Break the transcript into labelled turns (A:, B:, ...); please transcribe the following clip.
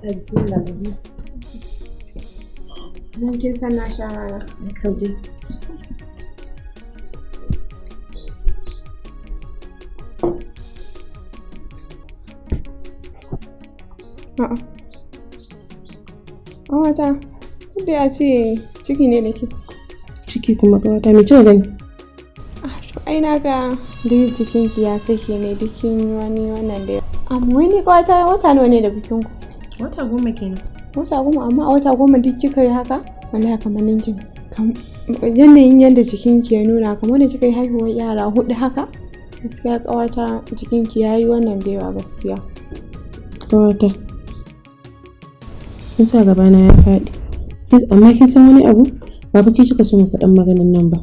A: ƙawata bismillah gani.
B: Don kin san na sha rana.
A: Kauje.
B: A'a. Ƙawata, yadda ya ce ciki ne da ke.
A: Ciki kuma ƙawata mai cin gani.
B: Ai na ga duk jikinki ya sake ne dukin wani wannan da amma wani ƙawata wata nawa ne da bikinku?
A: Wata 10 kenan.
B: Wata 10 amma a wata 10 duk kika yi haka? Wallahi kamar ninkin. Yanayin yadda jikinki ya nuna kamar da kika yi haihuwar yara 4 haka? Gaskiya ƙawata jikinki ya yi wannan da yawa gaskiya.
A: Ƙawata. Kin sa gabana ya faɗi. Amma kin san wani abu? Ba fa kika so mu faɗan maganin nan ba.